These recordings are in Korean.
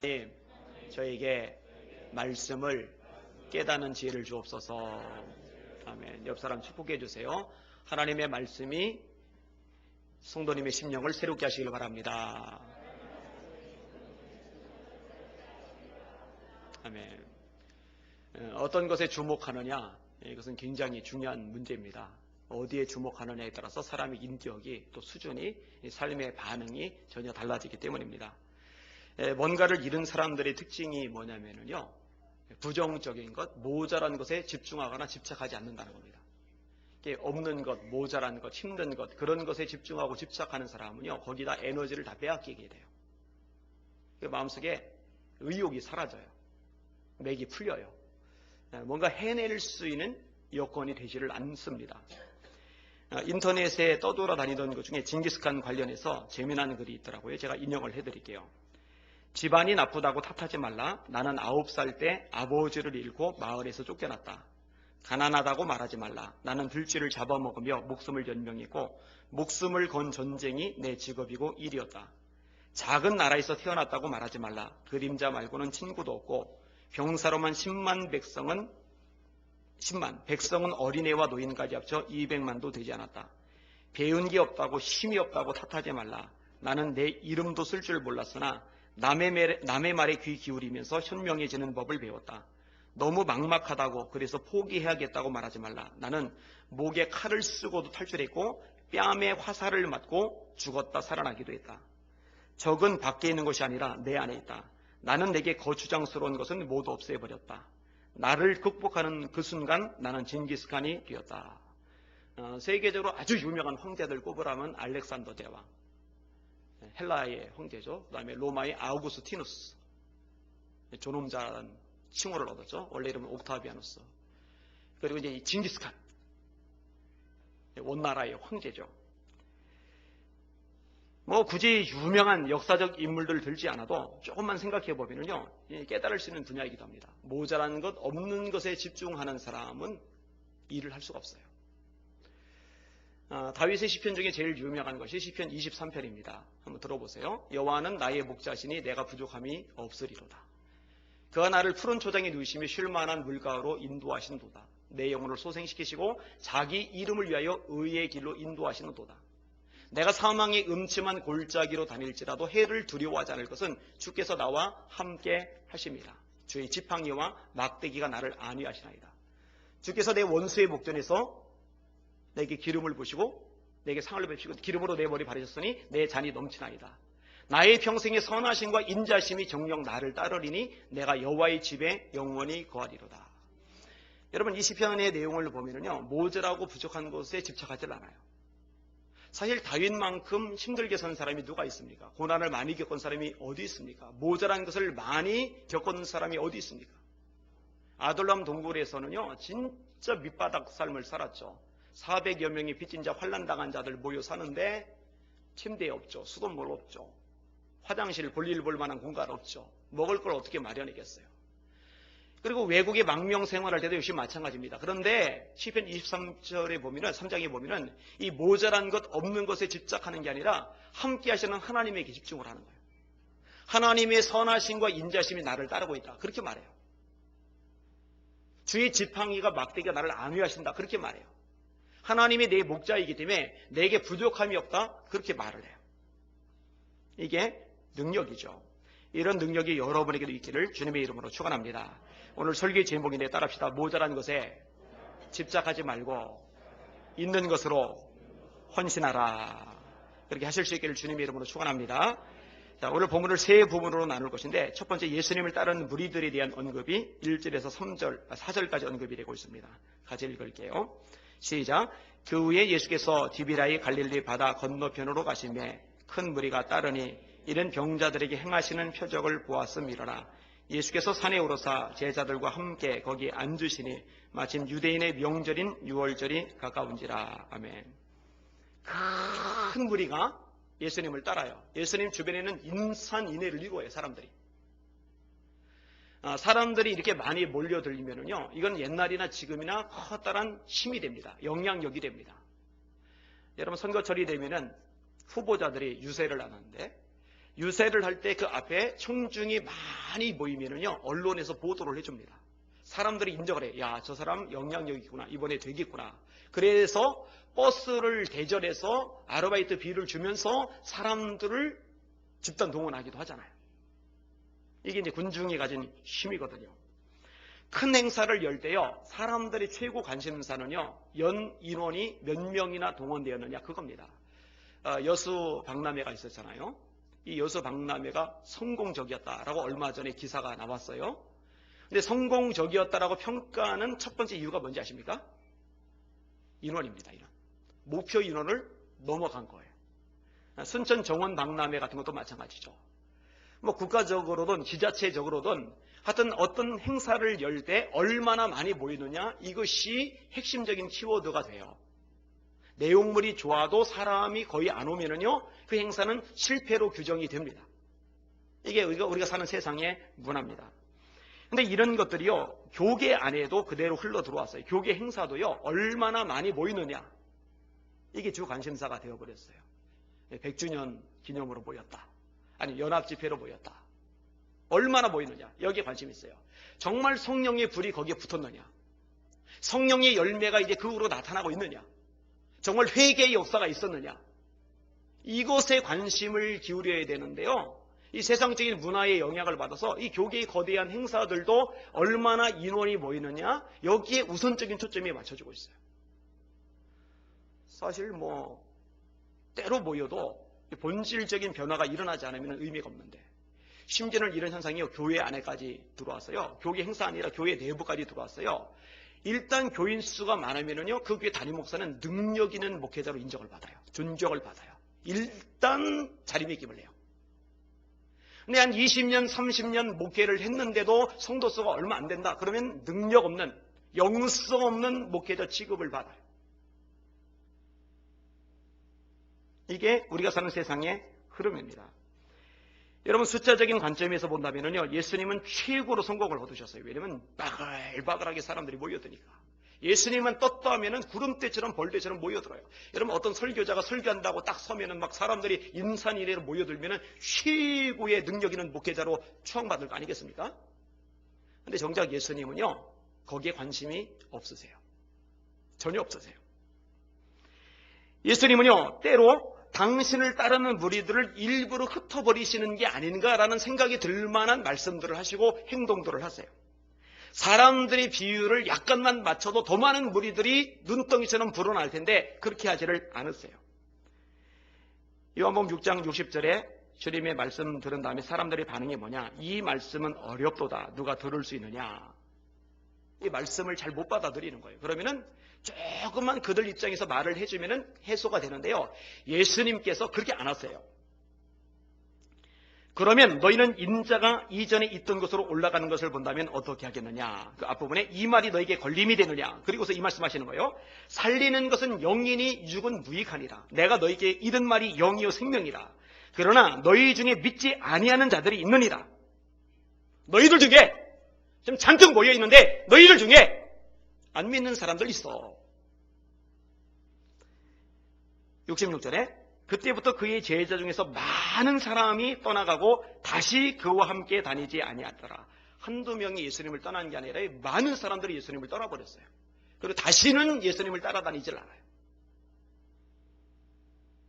하나님, 저에게 말씀을 깨닫는 지혜를 주옵소서. 아멘. 옆 사람 축복해 주세요. 하나님의 말씀이 성도님의 심령을 새롭게 하시길 바랍니다. 아멘. 어떤 것에 주목하느냐, 이것은 굉장히 중요한 문제입니다. 어디에 주목하느냐에 따라서 사람의 인격이 또 수준이, 삶의 반응이 전혀 달라지기 때문입니다. 뭔가를 잃은 사람들의 특징이 뭐냐면요, 부정적인 것, 모자란 것에 집중하거나 집착하지 않는다는 겁니다. 없는 것, 모자란 것, 힘든 것, 그런 것에 집중하고 집착하는 사람은요, 거기다 에너지를 다 빼앗기게 돼요. 마음속에 의욕이 사라져요. 맥이 풀려요. 뭔가 해낼 수 있는 여건이 되지를 않습니다. 인터넷에 떠돌아다니던 것 중에 징기스칸 관련해서 재미난 글이 있더라고요. 제가 인용을 해드릴게요. 집안이 나쁘다고 탓하지 말라. 나는 9살 때 아버지를 잃고 마을에서 쫓겨났다. 가난하다고 말하지 말라. 나는 들쥐를 잡아먹으며 목숨을 연명했고 목숨을 건 전쟁이 내 직업이고 일이었다. 작은 나라에서 태어났다고 말하지 말라. 그림자 말고는 친구도 없고 병사로만 10만 백성은 어린애와 노인까지 합쳐 200만도 되지 않았다. 배운 게 없다고 힘이 없다고 탓하지 말라. 나는 내 이름도 쓸 줄 몰랐으나 남의 말에 귀 기울이면서 현명해지는 법을 배웠다. 너무 막막하다고 그래서 포기해야겠다고 말하지 말라. 나는 목에 칼을 쓰고도 탈출했고 뺨에 화살을 맞고 죽었다 살아나기도 했다. 적은 밖에 있는 것이 아니라 내 안에 있다. 나는 내게 거추장스러운 것은 모두 없애버렸다. 나를 극복하는 그 순간 나는 징기스칸이 되었다. 세계적으로 아주 유명한 황제들 꼽으라면 알렉산더 대왕, 헬라의 황제죠. 그 다음에 로마의 아우구스티누스, 존엄자라는 칭호를 얻었죠. 원래 이름은 옥타비아누스. 그리고 이제 징기스칸, 원나라의 황제죠. 굳이 유명한 역사적 인물들을 들지 않아도 조금만 생각해 보면요, 깨달을 수 있는 분야이기도 합니다. 모자란 것, 없는 것에 집중하는 사람은 일을 할 수가 없어요. 다윗의 시편 중에 제일 유명한 것이 시편 23편입니다. 한번 들어보세요. 여호와는 나의 목자시니 내가 부족함이 없으리로다. 그가 나를 푸른 초장에 누이시며 쉴 만한 물가로 인도하신도다. 내 영혼을 소생시키시고 자기 이름을 위하여 의의 길로 인도하시는도다. 내가 사망의 음침한 골짜기로 다닐지라도 해를 두려워하지 않을 것은 주께서 나와 함께 하십니다. 주의 지팡이와 막대기가 나를 안위하시나이다. 주께서 내 원수의 목전에서 내게 기름을 부시고 내게 상을 베푸시고 기름으로 내 머리 바르셨으니 내 잔이 넘치나이다. 나의 평생의 선하심과 인자심이 정녕 나를 따르리니 내가 여호와의 집에 영원히 거하리로다. 여러분, 이 시편의 내용을 보면요, 모자라고 부족한 것에 집착하지 않아요. 사실 다윗만큼 힘들게 산 사람이 누가 있습니까? 고난을 많이 겪은 사람이 어디 있습니까? 모자란 것을 많이 겪은 사람이 어디 있습니까? 아둘람 동굴에서는요, 진짜 밑바닥 삶을 살았죠. 400여 명이 빚진 자, 환난당한 자들 모여 사는데 침대 없죠. 수돗물 없죠. 화장실 볼일 볼 만한 공간 없죠. 먹을 걸 어떻게 마련하겠어요? 그리고 외국에 망명 생활할 때도 역시 마찬가지입니다. 그런데 시편 23절에 보면은, 3장에 보면은 이 모자란 것, 없는 것에 집착하는 게 아니라 함께 하시는 하나님에게 집중을 하는 거예요. 하나님의 선하심과 인자심이 나를 따르고 있다. 그렇게 말해요. 주의 지팡이가 막대기가 나를 안위하신다. 그렇게 말해요. 하나님이 내 목자이기 때문에 내게 부족함이 없다. 그렇게 말을 해요. 이게 능력이죠. 이런 능력이 여러분에게도 있기를 주님의 이름으로 축원합니다. 오늘 설교의 제목인데 따라합시다. 모자란 것에 집착하지 말고 있는 것으로 헌신하라. 그렇게 하실 수 있기를 주님의 이름으로 축원합니다. 자, 오늘 본문을 세 부분으로 나눌 것인데, 첫 번째 예수님을 따르는 무리들에 대한 언급이 1절에서 4절까지 언급이 되고 있습니다. 같이 읽을게요. 시작. 그 후에 예수께서 디비라의 갈릴리 바다 건너편으로 가시매 큰 무리가 따르니 이는 병자들에게 행하시는 표적을 보았음이로라. 예수께서 산에 오르사 제자들과 함께 거기 앉으시니 마침 유대인의 명절인 유월절이 가까운지라. 아멘. 큰 무리가 예수님을 따라요. 예수님 주변에는 인산인해를 이루어요. 사람들이 이렇게 많이 몰려들면요, 이건 옛날이나 지금이나 커다란 힘이 됩니다. 영향력이 됩니다. 여러분, 선거철이 되면은 후보자들이 유세를 하는데 유세를 할 때 그 앞에 청중이 많이 모이면은요, 언론에서 보도를 해줍니다. 사람들이 인정을 해. 야, 저 사람 영향력이 있구나. 이번에 되겠구나. 그래서 버스를 대절해서 아르바이트 비를 주면서 사람들을 집단 동원하기도 하잖아요. 이게 이제 군중이 가진 힘이거든요. 큰 행사를 열 때요, 사람들의 최고 관심사는요, 연 인원이 몇 명이나 동원되었느냐, 그겁니다. 여수 박람회가 있었잖아요. 이 여수 박람회가 성공적이었다라고 얼마 전에 기사가 나왔어요. 근데 성공적이었다라고 평가하는 첫 번째 이유가 뭔지 아십니까? 인원입니다. 인원. 목표 인원을 넘어간 거예요. 순천 정원 박람회 같은 것도 마찬가지죠. 뭐 국가적으로든 지자체적으로든 하여튼 어떤 행사를 열 때 얼마나 많이 모이느냐, 이것이 핵심적인 키워드가 돼요. 내용물이 좋아도 사람이 거의 안 오면은요, 그 행사는 실패로 규정이 됩니다. 이게 우리가 사는 세상의 문화입니다. 근데 이런 것들이요, 교계 안에도 그대로 흘러 들어왔어요. 교계 행사도요, 얼마나 많이 모이느냐, 이게 주 관심사가 되어버렸어요. 100주년 기념으로 모였다. 아니, 연합집회로 모였다. 얼마나 모이느냐, 여기에 관심이 있어요. 정말 성령의 불이 거기에 붙었느냐, 성령의 열매가 이제 그 후로 나타나고 있느냐, 정말 회개의 역사가 있었느냐, 이것에 관심을 기울여야 되는데요, 이 세상적인 문화의 영향을 받아서 이 교계의 거대한 행사들도 얼마나 인원이 모이느냐, 여기에 우선적인 초점이 맞춰지고 있어요. 사실 뭐 때로 모여도 본질적인 변화가 일어나지 않으면 의미가 없는데, 심지어는 이런 현상이 교회 안에까지 들어왔어요. 교회 행사 아니라 교회 내부까지 들어왔어요. 일단 교인 수가 많으면요, 그 교회 담임 목사는 능력 있는 목회자로 인정을 받아요. 존경을 받아요. 일단 자리매김을 해요. 근데 한 20년, 30년 목회를 했는데도 성도 수가 얼마 안 된다. 그러면 능력 없는, 영성 없는 목회자 취급을 받아요. 이게 우리가 사는 세상의 흐름입니다. 여러분, 숫자적인 관점에서 본다면요, 예수님은 최고로 성공을 거두셨어요. 왜냐면 바글바글하게 사람들이 모여드니까. 예수님만 떴다 하면은 구름대처럼 벌떼처럼 모여들어요. 여러분, 어떤 설교자가 설교한다고 딱 서면은 막 사람들이 인산이래로 모여들면은 최고의 능력 있는 목회자로 추앙받을 거 아니겠습니까? 근데 정작 예수님은요, 거기에 관심이 없으세요. 전혀 없으세요. 예수님은요, 때로 당신을 따르는 무리들을 일부러 흩어버리시는 게 아닌가라는 생각이 들 만한 말씀들을 하시고 행동들을 하세요. 사람들의 비율을 약간만 맞춰도 더 많은 무리들이 눈덩이처럼 불어날 텐데 그렇게 하지를 않으세요. 요한복음 6장 60절에 주님의 말씀 들은 다음에 사람들의 반응이 뭐냐? 이 말씀은 어렵도다. 누가 들을 수 있느냐? 이 말씀을 잘 못 받아들이는 거예요. 그러면은 조금만 그들 입장에서 말을 해주면은 해소가 되는데요, 예수님께서 그렇게 안 하세요. 그러면 너희는 인자가 이전에 있던 곳으로 올라가는 것을 본다면 어떻게 하겠느냐? 그 앞부분에 이 말이 너에게 걸림이 되느냐? 그리고서 이 말씀하시는 거예요. 살리는 것은 영이니 육은 무익하니라. 내가 너에게 이른 말이 영이요 생명이라. 그러나 너희 중에 믿지 아니하는 자들이 있느니라. 너희들 중에 지금 잔뜩 모여 있는데 너희들 중에 안 믿는 사람들 있어. 66절에 그때부터 그의 제자 중에서 많은 사람이 떠나가고 다시 그와 함께 다니지 아니하더라. 한두 명이 예수님을 떠난 게 아니라 많은 사람들이 예수님을 떠나버렸어요. 그리고 다시는 예수님을 따라다니질 않아요.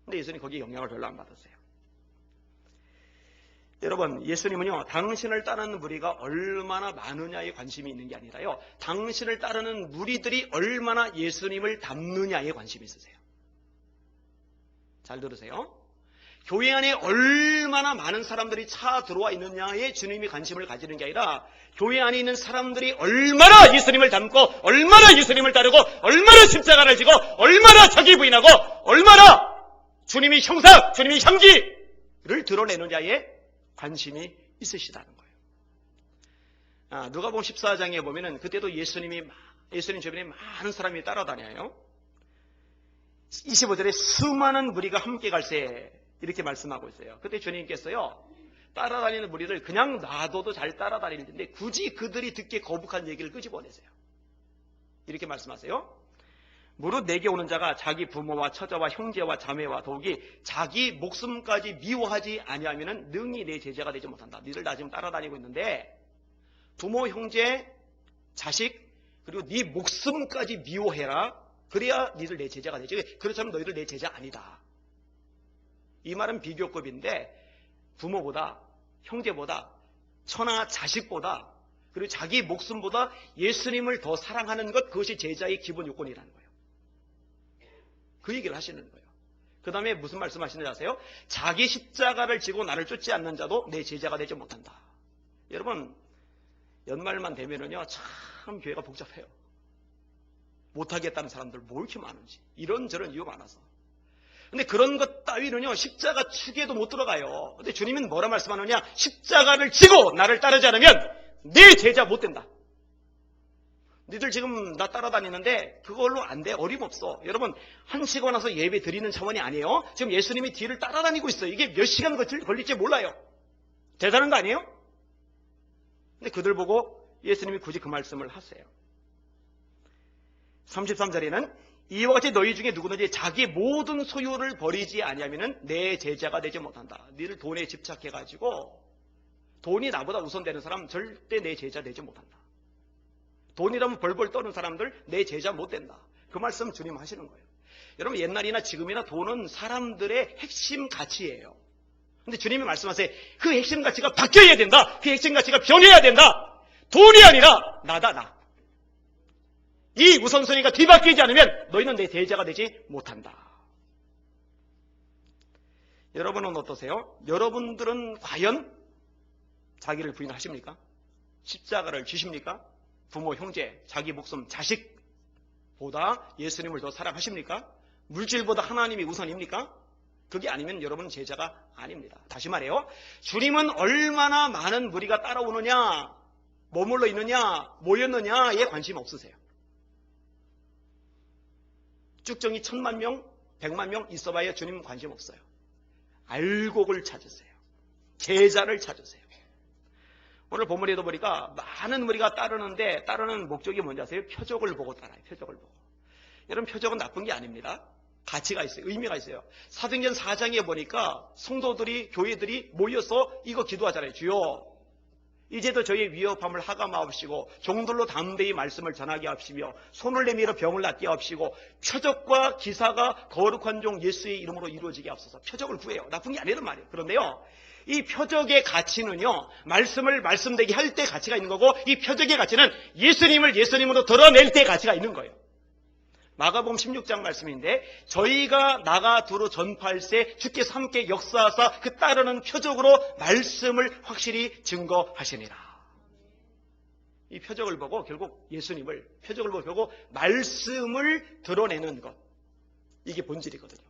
근데 예수님 거기에 영향을 별로 안 받았어요. 여러분, 예수님은요, 당신을 따르는 무리가 얼마나 많으냐에 관심이 있는 게 아니라요, 당신을 따르는 무리들이 얼마나 예수님을 닮느냐에 관심이 있으세요. 잘 들으세요. 교회 안에 얼마나 많은 사람들이 차 들어와 있느냐에 주님이 관심을 가지는 게 아니라 교회 안에 있는 사람들이 얼마나 예수님을 닮고 얼마나 예수님을 따르고 얼마나 십자가를 지고 얼마나 자기 부인하고 얼마나 주님의 형상, 주님의 향기를 드러내느냐에 관심이 있으시다는 거예요. 누가복음 14장에 보면은 그때도 예수님 주변에 많은 사람이 따라다녀요. 25절에 수많은 무리가 함께 갈새 이렇게 말씀하고 있어요. 그때 주님께서요, 따라다니는 무리를 그냥 놔둬도 잘 따라다닐 텐데 굳이 그들이 듣기 거북한 얘기를 끄집어내세요. 이렇게 말씀하세요. 무릇 내게 오는 자가 자기 부모와 처자와 형제와 자매와 더욱이 자기 목숨까지 미워하지 아니하면은 능히 내 제자가 되지 못한다. 니들 나 지금 따라다니고 있는데 부모, 형제, 자식 그리고 네 목숨까지 미워해라. 그래야 니들 내 제자가 되지. 그렇다면 너희들 내 제자 아니다. 이 말은 비교급인데 부모보다 형제보다 처나 자식보다 그리고 자기 목숨보다 예수님을 더 사랑하는 것, 그것이 제자의 기본 요건이라는 거예요. 그 얘기를 하시는 거예요. 그 다음에 무슨 말씀 하시는지 아세요? 자기 십자가를 지고 나를 쫓지 않는 자도 내 제자가 되지 못한다. 여러분 연말만 되면은요 참 교회가 복잡해요. 못하겠다는 사람들 뭐 이렇게 많은지 이런저런 이유가 많아서. 근데 그런 것 따위는요 십자가 축에도 못 들어가요. 근데 주님은 뭐라 말씀하느냐? 십자가를 지고 나를 따르지 않으면 네 제자 못 된다. 니들 지금 나 따라다니는데 그걸로 안 돼. 어림없어. 여러분 한 시간 와서 예배 드리는 차원이 아니에요. 지금 예수님이 뒤를 따라다니고 있어요. 이게 몇 시간 걸릴지 몰라요. 대단한 거 아니에요? 근데 그들 보고 예수님이 굳이 그 말씀을 하세요. 33절에는 이와 같이 너희 중에 누구든지 자기 모든 소유를 버리지 아니하면은 내 제자가 되지 못한다. 니들 돈에 집착해가지고 돈이 나보다 우선되는 사람 절대 내 제자 되지 못한다. 돈이라면 벌벌 떠는 사람들 내 제자 못 된다. 그 말씀 주님 하시는 거예요. 여러분 옛날이나 지금이나 돈은 사람들의 핵심 가치예요. 근데 주님이 말씀하세요. 그 핵심 가치가 바뀌어야 된다. 그 핵심 가치가 변해야 된다. 돈이 아니라 나다 나. 이 우선순위가 뒤바뀌지 않으면 너희는 내 제자가 되지 못한다. 여러분은 어떠세요? 여러분들은 과연 자기를 부인하십니까? 십자가를 지십니까? 부모, 형제, 자기 목숨, 자식보다 예수님을 더 사랑하십니까? 물질보다 하나님이 우선입니까? 그게 아니면 여러분은 제자가 아닙니다. 다시 말해요. 주님은 얼마나 많은 무리가 따라오느냐, 머물러 있느냐, 모였느냐에 관심 없으세요. 쭉정이 1000만 명, 100만 명 있어봐야 주님은 관심 없어요. 알곡을 찾으세요. 제자를 찾으세요. 오늘 본문에도 보니까 많은 무리가 따르는데 따르는 목적이 뭔지 아세요? 표적을 보고 따라요. 표적을 보고. 여러분 표적은 나쁜 게 아닙니다. 가치가 있어요. 의미가 있어요. 사도행전 4장에 보니까 성도들이 교회들이 모여서 이거 기도하잖아요. 주여 이제도 저희의 위협함을 하감하옵시고 종들로 담대히 말씀을 전하게 하옵시며 손을 내밀어 병을 낫게 하옵시고 표적과 기사가 거룩한 종 예수의 이름으로 이루어지게 하옵소서. 표적을 구해요. 나쁜 게 아니란 말이에요. 그런데요. 이 표적의 가치는요. 말씀을 말씀되게 할 때 가치가 있는 거고 이 표적의 가치는 예수님을 예수님으로 드러낼 때 가치가 있는 거예요. 마가복음 16장 말씀인데 저희가 나가 두루 전파할세 주께서 함께 역사하사 그 따르는 표적으로 말씀을 확실히 증거하시니라. 이 표적을 보고 결국 예수님을 표적을 보고 말씀을 드러내는 것 이게 본질이거든요.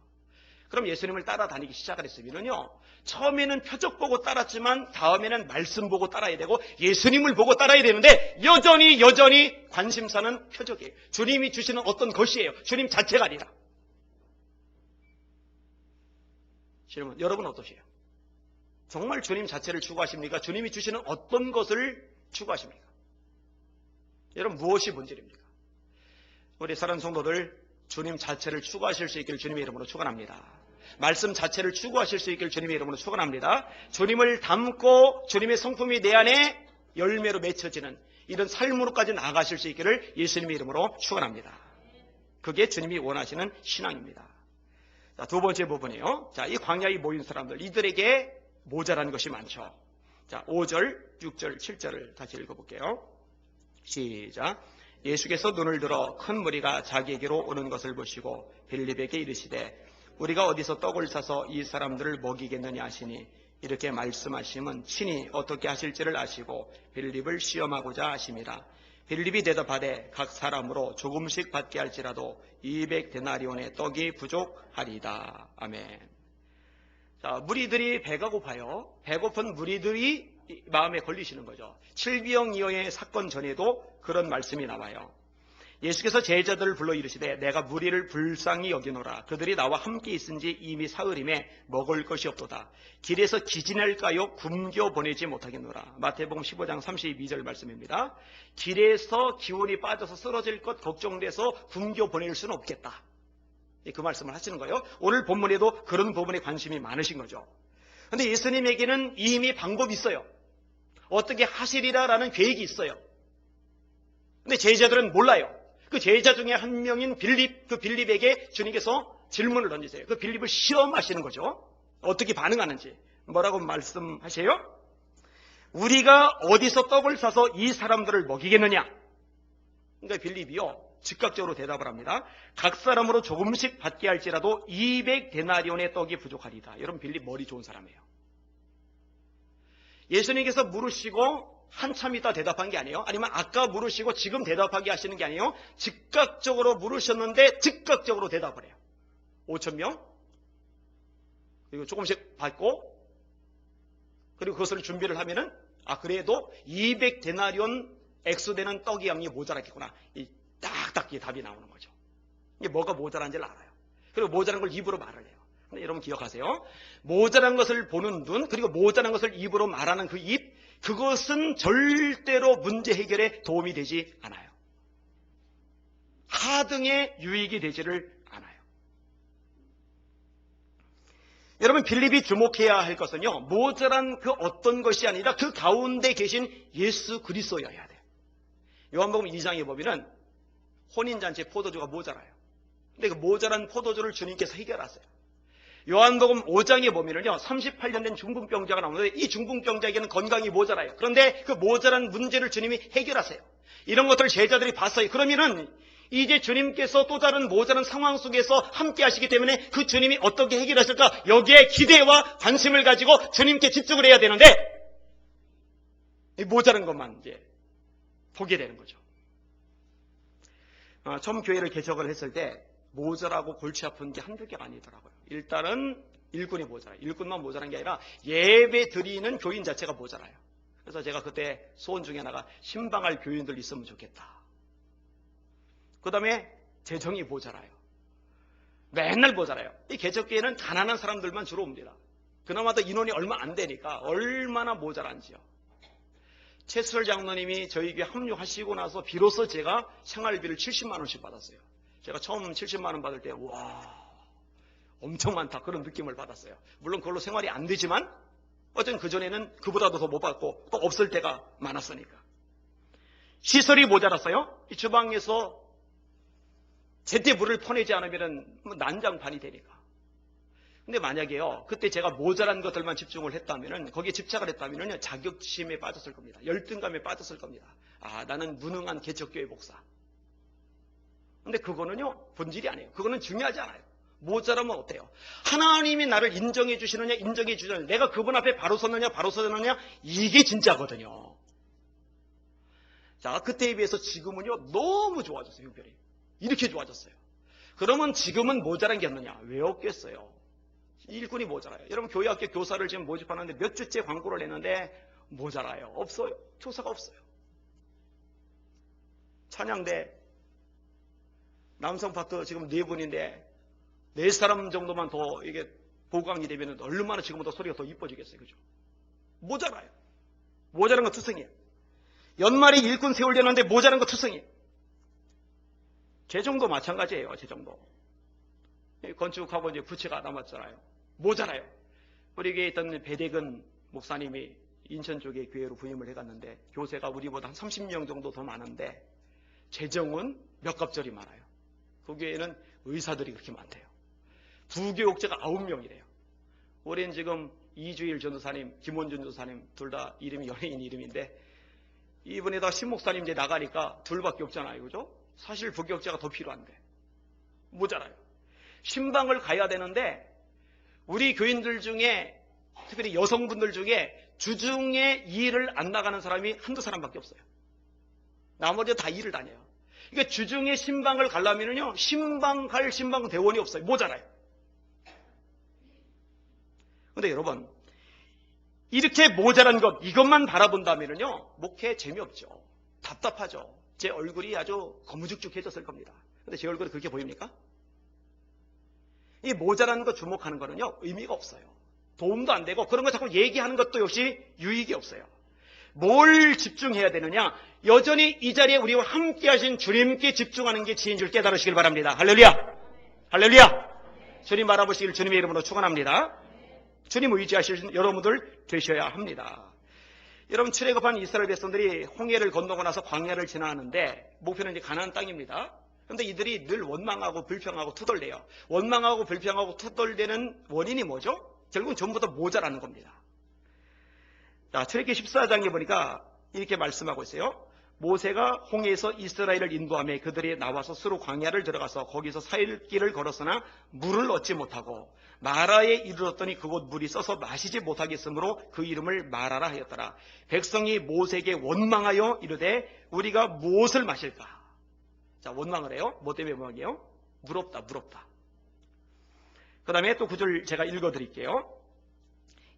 그럼 예수님을 따라다니기 시작을 했으면요 처음에는 표적 보고 따랐지만 다음에는 말씀 보고 따라야 되고 예수님을 보고 따라야 되는데 여전히 관심사는 표적이에요. 주님이 주시는 어떤 것이에요. 주님 자체가 아니라. 여러분은 어떠세요? 정말 주님 자체를 추구하십니까? 주님이 주시는 어떤 것을 추구하십니까? 여러분 무엇이 본질입니까? 우리 사랑하는 성도들 주님 자체를 추구하실 수 있기를 주님의 이름으로 축원합니다. 말씀 자체를 추구하실 수 있기를 주님의 이름으로 축원합니다. 주님을 담고 주님의 성품이 내 안에 열매로 맺혀지는 이런 삶으로까지 나아가실 수 있기를 예수님의 이름으로 축원합니다. 그게 주님이 원하시는 신앙입니다. 자, 두 번째 부분이요. 자, 이 광야에 모인 사람들 이들에게 모자란 것이 많죠. 자, 5절, 6절, 7절을 다시 읽어볼게요. 시작. 예수께서 눈을 들어 큰 무리가 자기에게로 오는 것을 보시고 빌립에게 이르시되 우리가 어디서 떡을 사서 이 사람들을 먹이겠느냐 하시니 이렇게 말씀하심은 친히 어떻게 하실지를 아시고 빌립을 시험하고자 하심이라. 빌립이 대답하되 각 사람으로 조금씩 받게 할지라도 200데나리온의 떡이 부족하리이다. 아멘. 자, 무리들이 배가 고파요. 배고픈 무리들이 마음에 걸리시는 거죠. 칠비영이어의 사건 전에도 그런 말씀이 나와요. 예수께서 제자들을 불러 이르시되 내가 무리를 불쌍히 여기노라. 그들이 나와 함께 있은지 이미 사흘임에 먹을 것이 없도다. 길에서 기진할까요? 굶겨 보내지 못하겠노라. 마태복음 15장 32절 말씀입니다. 길에서 기운이 빠져서 쓰러질 것 걱정돼서 굶겨 보낼 수는 없겠다. 그 말씀을 하시는 거예요. 오늘 본문에도 그런 부분에 관심이 많으신 거죠. 그런데 예수님에게는 이미 방법이 있어요. 어떻게 하시리라라는 계획이 있어요. 근데 제자들은 몰라요. 그 제자 중에 한 명인 빌립, 그 빌립에게 주님께서 질문을 던지세요. 그 빌립을 시험하시는 거죠. 어떻게 반응하는지. 뭐라고 말씀하세요? 우리가 어디서 떡을 사서 이 사람들을 먹이겠느냐? 그러니까 빌립이요, 즉각적으로 대답을 합니다. 각 사람으로 조금씩 받게 할지라도 200데나리온의 떡이 부족하리다. 여러분, 빌립 머리 좋은 사람이에요. 예수님께서 물으시고 한참 있다 대답한 게 아니에요. 아니면 아까 물으시고 지금 대답하게 하시는 게 아니에요. 즉각적으로 물으셨는데 즉각적으로 대답을 해요. 5,000명, 그리고 조금씩 받고, 그리고 그것을 준비를 하면은, 그래도 200데나리온 액수되는 떡이 양이 모자랐겠구나. 딱딱 이 답이 나오는 거죠. 이게 뭐가 모자란지를 알아요. 그리고 모자란 걸 입으로 말을 해요. 근데 여러분 기억하세요. 모자란 것을 보는 눈, 그리고 모자란 것을 입으로 말하는 그 입, 그것은 절대로 문제 해결에 도움이 되지 않아요. 하등의 유익이 되지를 않아요. 여러분, 빌립이 주목해야 할 것은요, 모자란 그 어떤 것이 아니라 그 가운데 계신 예수 그리스도여야 돼요. 요한복음 2장에 보면은 혼인잔치에 포도주가 모자라요. 근데 그 모자란 포도주를 주님께서 해결하세요. 요한복음 5장에 보면은요, 38년 된 중풍병자가 나오는데 이 중풍병자에게는 건강이 모자라요. 그런데 그 모자란 문제를 주님이 해결하세요. 이런 것들을 제자들이 봤어요. 그러면은 이제 주님께서 또 다른 모자란 상황 속에서 함께 하시기 때문에 그 주님이 어떻게 해결하실까? 여기에 기대와 관심을 가지고 주님께 집중을 해야 되는데 이 모자란 것만 이제 보게 되는 거죠. 처음 교회를 개척을 했을 때 모자라고 골치 아픈 게 한두 개가 아니더라고요. 일단은 일꾼이 모자라요. 일꾼만 모자란 게 아니라 예배 드리는 교인 자체가 모자라요. 그래서 제가 그때 소원 중에 하나가 신방할 교인들 있으면 좋겠다. 그 다음에 재정이 모자라요. 맨날 모자라요. 이 개척교회는 가난한 사람들만 주로 옵니다. 그나마도 인원이 얼마 안 되니까 얼마나 모자란지요. 최수철 장로님이 저희 교회 합류하시고 나서 비로소 제가 생활비를 70만 원씩 받았어요. 제가 처음 70만 원 받을 때 와, 엄청 많다, 그런 느낌을 받았어요. 물론 그걸로 생활이 안 되지만 어쨌든 그전에는 그보다도 더 못 받고 또 없을 때가 많았으니까. 시설이 모자랐어요. 이 주방에서 제때 물을 퍼내지 않으면 난장판이 되니까. 근데 만약에요, 그때 제가 모자란 것들만 집중을 했다면은, 거기에 집착을 했다면은 자격심에 빠졌을 겁니다. 열등감에 빠졌을 겁니다. 나는 무능한 개척교회 목사. 근데 그거는요, 본질이 아니에요. 그거는 중요하지 않아요. 모자라면 어때요? 하나님이 나를 인정해 주시느냐, 인정해 주느냐, 내가 그분 앞에 바로 섰느냐, 바로 섰느냐, 이게 진짜거든요. 자, 그때에 비해서 지금은요, 너무 좋아졌어요, 형편이. 이렇게 좋아졌어요. 그러면 지금은 모자란 게 없느냐? 왜 없겠어요? 일꾼이 모자라요. 여러분, 교회학교 교사를 지금 모집하는데 몇 주째 광고를 냈는데 모자라요. 없어요. 교사가 없어요. 찬양대 남성 파트 지금 4분인데 4사람 정도만 더 이게 보강이 되면 얼마나 지금보다 소리가 더 이뻐지겠어요. 그죠? 모자라요. 모자란 거 투성이에요. 연말에 일꾼 세우려는데 모자란 거 투성이에요. 재정도 마찬가지예요. 재정도. 건축하고 이제 부채가 남았잖아요. 모자라요. 우리 교회에 있던 배대근 목사님이 인천 쪽에 교회로 부임을 해갔는데 교세가 우리보다 한 30명 정도 더 많은데 재정은 몇 갑절이 많아요. 그 교회에는 의사들이 그렇게 많대요. 부교육자가 9명이래요. 올해는 지금 이주일 전도사님, 김원준 전도사님 둘 다 이름이 연예인 이름인데 이번에다 신목사님 이제 나가니까 둘밖에 없잖아요. 그죠? 사실 부교육자가 더 필요한데 모자라요. 신방을 가야 되는데 우리 교인들 중에 특별히 여성분들 중에 주중에 일을 안 나가는 사람이 한두 사람밖에 없어요. 나머지 다 일을 다녀요. 그러니까 주중에 신방을 가려면요, 신방 갈 신방 대원이 없어요. 모자라요. 근데 여러분, 이렇게 모자란 것, 이것만 바라본다면요, 목회 재미없죠. 답답하죠. 제 얼굴이 아주 거무죽죽해졌을 겁니다. 근데 제 얼굴이 그렇게 보입니까? 이 모자라는 거 주목하는 거는요, 의미가 없어요. 도움도 안 되고 그런 거 자꾸 얘기하는 것도 역시 유익이 없어요. 뭘 집중해야 되느냐? 여전히 이 자리에 우리와 함께 하신 주님께 집중하는 게 지인 줄 깨달으시길 바랍니다. 할렐루야! 할렐루야! 주님 바라보시길 주님의 이름으로 축원합니다. 주님 의지하실 여러분들 되셔야 합니다. 여러분, 출애굽한 이스라엘 백성들이 홍해를 건너고 나서 광야를 지나는데 목표는 이제 가나안 땅입니다. 그런데 이들이 늘 원망하고 불평하고 투덜대요. 원망하고 불평하고 투덜대는 원인이 뭐죠? 결국은 전부 다 모자라는 겁니다. 자, 출애굽기 14장에 보니까 이렇게 말씀하고 있어요. 모세가 홍해에서 이스라엘을 인도하며 그들이 나와서 스로 광야를 들어가서 거기서 4일 길을 걸었으나 물을 얻지 못하고 마라에 이르렀더니 그곳 물이 써서 마시지 못하겠으므로 그 이름을 마라라 하였더라. 백성이 모세에게 원망하여 이르되 우리가 무엇을 마실까? 자, 원망을 해요. 뭐 때문에 원망해요? 물 없다, 물 없다. 그 다음에 또 9절 제가 읽어드릴게요.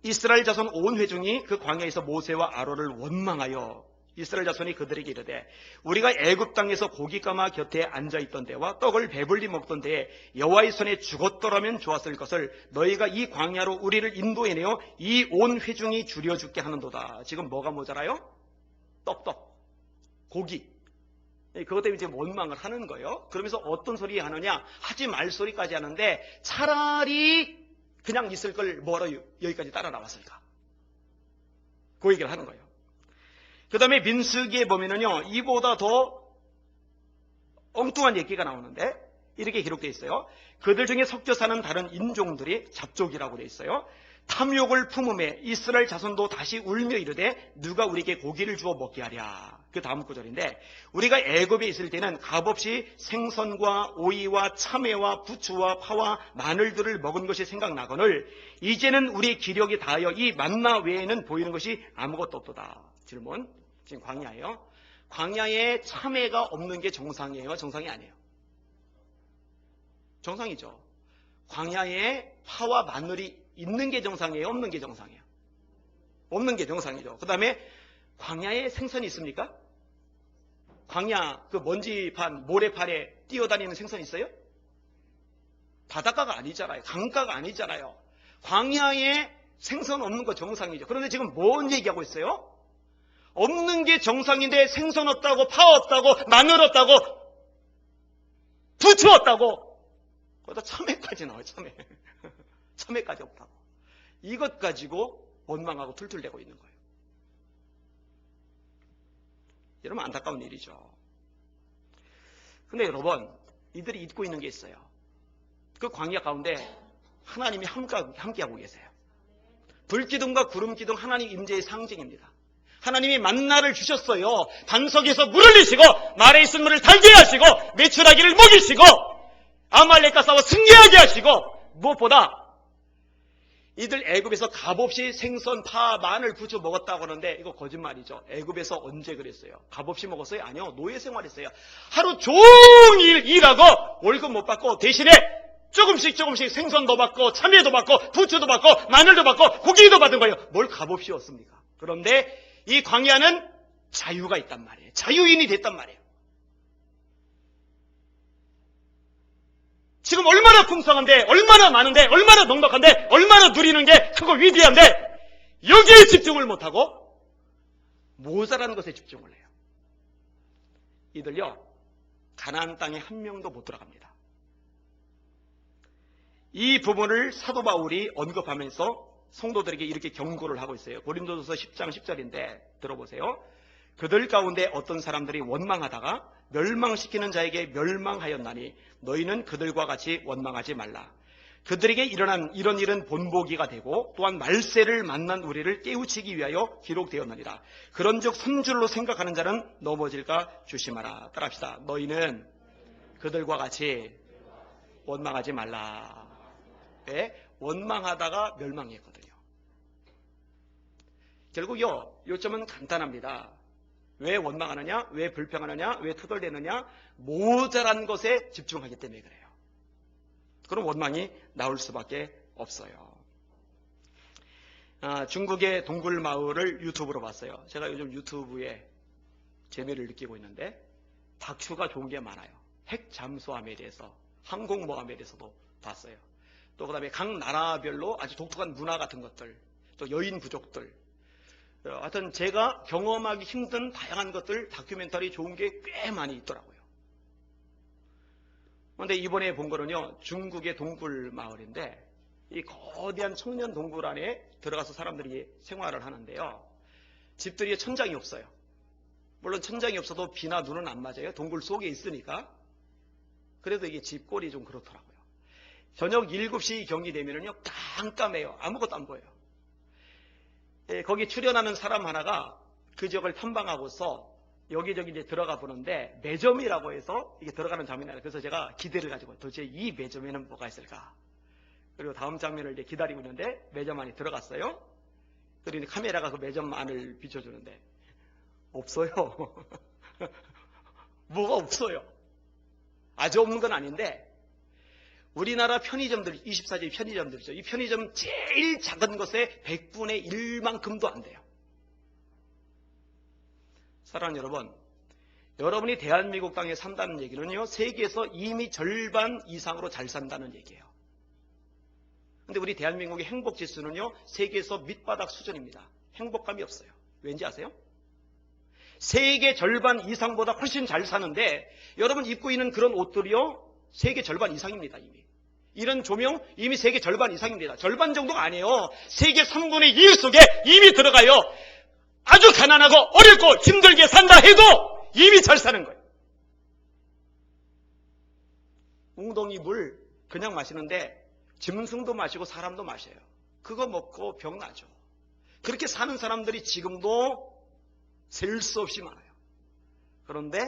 이스라엘 자손 온 회중이 그 광야에서 모세와 아론을 원망하여 이스라엘 자손이 그들에게 이르되 우리가 애굽 땅에서 고기가마 곁에 앉아있던 데와 떡을 배불리 먹던 데에 여호와의 손에 죽었더라면 좋았을 것을 너희가 이 광야로 우리를 인도해내어 이 온 회중이 줄여 죽게 하는도다. 지금 뭐가 모자라요? 떡, 고기. 그것 때문에 지금 원망을 하는 거예요. 그러면서 어떤 소리 하느냐? 하지 말 소리까지 하는데 차라리 그냥 있을 걸 뭐하러 여기까지 따라 나왔을까? 그 얘기를 하는 거예요. 그 다음에 민수기에 보면은요, 이보다 더 엉뚱한 얘기가 나오는데, 이렇게 기록되어 있어요. 그들 중에 섞여 사는 다른 인종들이 잡족이라고 되어 있어요. 탐욕을 품음에 이스라엘 자손도 다시 울며 이르되 누가 우리에게 고기를 주어 먹게 하랴. 그 다음 구절인데, 우리가 애굽에 있을 때는 값없이 생선과 오이와 참외와 부추와 파와 마늘들을 먹은 것이 생각나거늘 이제는 우리 기력이 다하여 이 만나 외에는 보이는 것이 아무것도 없도다. 질문. 지금 광야예요. 광야에 참외가 없는 게 정상이에요? 정상이 아니에요? 정상이죠. 광야에 파와 마늘이 있는 게 정상이에요? 없는 게 정상이에요? 없는 게 정상이죠. 그 다음에 광야에 생선이 있습니까? 광야 그 먼지판, 모래판에 뛰어다니는 생선이 있어요? 바닷가가 아니잖아요. 강가가 아니잖아요. 광야에 생선 없는 거 정상이죠. 그런데 지금 뭔 얘기하고 있어요? 없는 게 정상인데 생선 없다고, 파 없다고, 마늘 없다고, 부추 없다고, 거기다 참외까지 나와요. 참외까지 없다고. 이것 가지고 원망하고 툴툴대고 있는 거예요. 여러분, 안타까운 일이죠. 근데 여러분, 이들이 잊고 있는 게 있어요. 그 광야 가운데 하나님이 함께하고 계세요. 불기둥과 구름기둥 하나님 임재의 상징입니다. 하나님이 만나를 주셨어요. 반석에서 물을 흘리시고 말에 있은 물을 달게 하시고 메추라기를 먹이시고 아말렉과 싸워 승리하게 하시고 무엇보다 이들 애굽에서 값없이 생선, 파, 마늘, 부추 먹었다고 하는데 이거 거짓말이죠. 애굽에서 언제 그랬어요? 값없이 먹었어요? 아니요. 노예 생활했어요. 하루 종일 일하고 월급 못 받고 대신에 조금씩 생선도 받고 참외도 받고 부추도 받고 마늘도 받고 고기도 받은 거예요. 뭘 값없이 얻습니까? 그런데 이 광야는 자유가 있단 말이에요. 자유인이 됐단 말이에요. 지금 얼마나 풍성한데, 얼마나 많은데, 얼마나 넉넉한데, 얼마나 누리는 게 크고 위대한데 여기에 집중을 못하고 모자라는 것에 집중을 해요. 이들요, 가나안 땅에 한 명도 못 들어갑니다. 이 부분을 사도 바울이 언급하면서 성도들에게 이렇게 경고를 하고 있어요. 고린도전서 10장 10절인데 들어보세요. 그들 가운데 어떤 사람들이 원망하다가 멸망시키는 자에게 멸망하였나니 너희는 그들과 같이 원망하지 말라. 그들에게 일어난 이런 일은 본보기가 되고 또한 말세를 만난 우리를 깨우치기 위하여 기록되었느니라. 그런즉 손줄로 생각하는 자는 넘어질까 조심하라. 따라합시다. 너희는 그들과 같이 원망하지 말라. 왜? 원망하다가 멸망했거든요. 결국요, 요점은 간단합니다. 왜 원망하느냐? 왜 불평하느냐? 왜 투덜대느냐? 모자란 것에 집중하기 때문에 그래요. 그럼 원망이 나올 수밖에 없어요. 중국의 동굴 마을을 유튜브로 봤어요. 제가 요즘 유튜브에 재미를 느끼고 있는데 다큐가 좋은 게 많아요. 핵 잠수함에 대해서, 항공모함에 대해서도 봤어요. 또 그다음에 각 나라별로 아주 독특한 문화 같은 것들, 또 여인 부족들, 하여튼 제가 경험하기 힘든 다양한 것들, 다큐멘터리 좋은 게 꽤 많이 있더라고요. 그런데 이번에 본 거는요, 중국의 동굴 마을인데 이 거대한 청년 동굴 안에 들어가서 사람들이 생활을 하는데요. 집들이 천장이 없어요. 물론 천장이 없어도 비나 눈은 안 맞아요. 동굴 속에 있으니까. 그래도 이게 집골이 좀 그렇더라고요. 저녁 7시 경이 되면은요, 깜깜해요. 아무것도 안 보여요. 거기 출연하는 사람 하나가 그 지역을 탐방하고서 여기저기 이제 들어가 보는데 매점이라고 해서 이게 들어가는 장면이에요. 그래서 제가 기대를 가지고 도대체 이 매점에는 뭐가 있을까? 그리고 다음 장면을 이제 기다리고 있는데 매점 안에 들어갔어요. 그리고 카메라가 그 매점 안을 비춰주는데 없어요. 뭐가 없어요. 아주 없는 건 아닌데 우리나라 편의점들, 24제 편의점들이죠. 이 편의점 제일 작은 것에 100분의 1만큼도 안 돼요. 사랑하는 여러분, 여러분이 대한민국 땅에 산다는 얘기는요, 세계에서 이미 절반 이상으로 잘 산다는 얘기예요. 근데 우리 대한민국의 행복 지수는요, 세계에서 밑바닥 수준입니다. 행복감이 없어요. 왠지 아세요? 세계 절반 이상보다 훨씬 잘 사는데 여러분 입고 있는 그런 옷들이요, 세계 절반 이상입니다. 이미. 이런 조명 이미 세계 절반 이상입니다. 절반 정도가 아니에요. 세계 3분의 2 속에 이미 들어가요. 아주 가난하고 어렵고 힘들게 산다 해도 이미 잘 사는 거예요. 웅덩이 물 그냥 마시는데 짐승도 마시고 사람도 마셔요. 그거 먹고 병 나죠. 그렇게 사는 사람들이 지금도 셀 수 없이 많아요. 그런데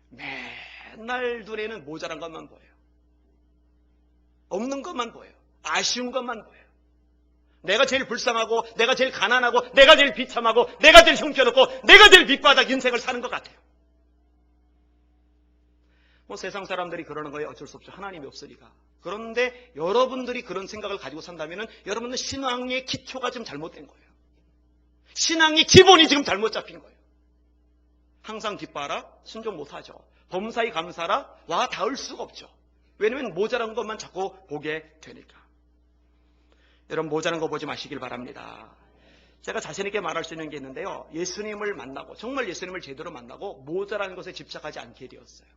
맨날 눈에는 모자란 것만 보여요. 없는 것만 보여요. 아쉬운 것만 보여요. 내가 제일 불쌍하고 내가 제일 가난하고 내가 제일 비참하고 내가 제일 형편없고 내가 제일 밑바닥 인생을 사는 것 같아요. 뭐 세상 사람들이 그러는 거예요. 어쩔 수 없죠. 하나님이 없으니까. 그런데 여러분들이 그런 생각을 가지고 산다면 여러분은 신앙의 기초가 좀 잘못된 거예요. 신앙의 기본이 지금 잘못 잡힌 거예요. 항상 기뻐하라? 순종 못하죠. 범사에 감사하라? 와 닿을 수가 없죠. 왜냐하면 모자란 것만 자꾸 보게 되니까. 여러분 모자란 거 보지 마시길 바랍니다. 제가 자신 있게 말할 수 있는 게 있는데요. 예수님을 만나고 정말 예수님을 제대로 만나고 모자란 것에 집착하지 않게 되었어요.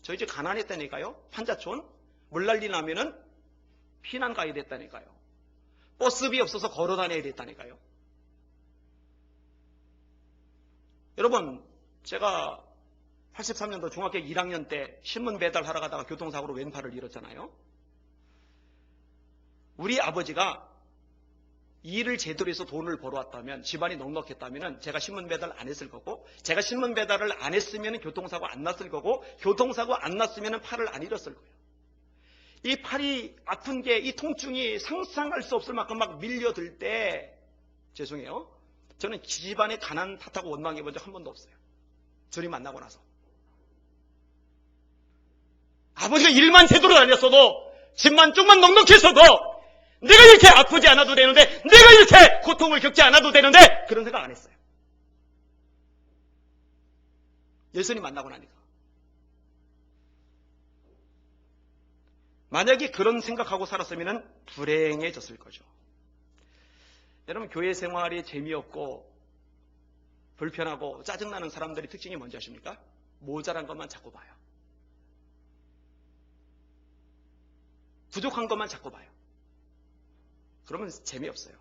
저희 집 가난했다니까요. 판자촌 물난리 나면은 피난 가야 됐다니까요. 버스비 없어서 걸어 다녀야 됐다니까요. 여러분 제가 83년도 중학교 1학년 때 신문 배달하러 가다가 교통사고로 왼팔을 잃었잖아요. 우리 아버지가 일을 제대로 해서 돈을 벌어왔다면, 집안이 넉넉했다면 제가 신문 배달 안 했을 거고, 제가 신문 배달을 안 했으면 교통사고 안 났을 거고, 교통사고 안 났으면 팔을 안 잃었을 거예요. 이 팔이 아픈 게, 이 통증이 상상할 수 없을 만큼 막 밀려들 때, 죄송해요. 저는 집안의 가난 탓하고 원망해 본 적 한 번도 없어요. 주님 만나고 나서. 아버지가 일만 제대로 다녔어도, 집만 조금만 넉넉했어도, 내가 이렇게 아프지 않아도 되는데, 내가 이렇게 고통을 겪지 않아도 되는데, 그런 생각 안 했어요. 예수님 만나고 나니까. 만약에 그런 생각하고 살았으면 불행해졌을 거죠. 여러분 교회 생활이 재미없고 불편하고 짜증나는 사람들의 특징이 뭔지 아십니까? 모자란 것만 자꾸 봐요. 부족한 것만 자꾸 봐요. 그러면 재미없어요.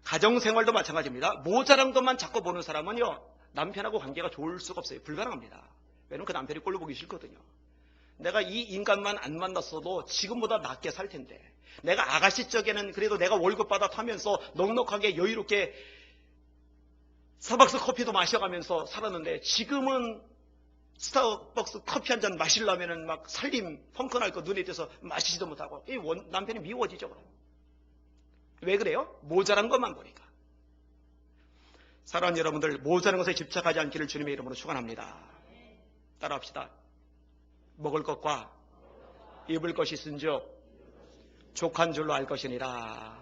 가정생활도 마찬가지입니다. 모자란 것만 자꾸 보는 사람은요, 남편하고 관계가 좋을 수가 없어요. 불가능합니다. 왜냐면 그 남편이 꼴 보기 싫거든요. 내가 이 인간만 안 만났어도 지금보다 낫게 살 텐데, 내가 아가씨 쪽에는 그래도 내가 월급 받아 타면서 넉넉하게 여유롭게 스타벅스 커피도 마셔가면서 살았는데, 지금은 스타벅스 커피 한 잔 마시려면은 막 살림 펑크날 거 눈에 띄어서 마시지도 못하고, 이 남편이 미워지죠. 그럼. 왜 그래요? 모자란 것만 보니까. 사랑하는 여러분들, 모자란 것에 집착하지 않기를 주님의 이름으로 축원합니다. 따라합시다. 먹을 것과 입을 것이 있은즉 족한 줄로 알 것이니라.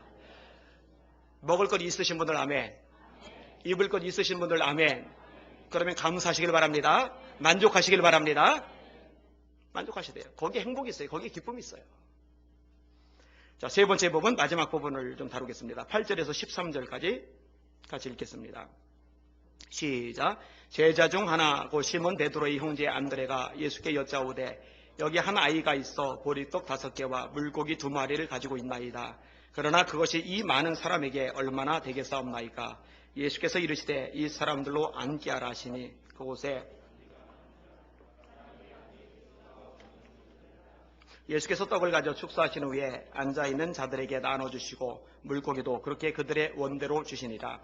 먹을 것 있으신 분들 아멘. 입을 것 있으신 분들 아멘. 그러면 감사하시길 바랍니다. 만족하시길 바랍니다. 만족하셔야 돼요. 거기에 행복이 있어요. 거기에 기쁨이 있어요. 자, 세 번째 부분, 마지막 부분을 좀 다루겠습니다. 8절에서 13절까지 같이 읽겠습니다. 시작. 제자 중 하나 곧 시몬 베드로의 형제 안드레가 예수께 여짜오되 여기 한 아이가 있어 보리떡 5개와 물고기 2마리를 가지고 있나이다. 그러나 그것이 이 많은 사람에게 얼마나 되겠사옵나이까. 예수께서 이르시되 이 사람들로 앉게 하라 하시니 그곳에 예수께서 떡을 가져 축사하신 후에 앉아있는 자들에게 나눠주시고 물고기도 그렇게 그들의 원대로 주시니라.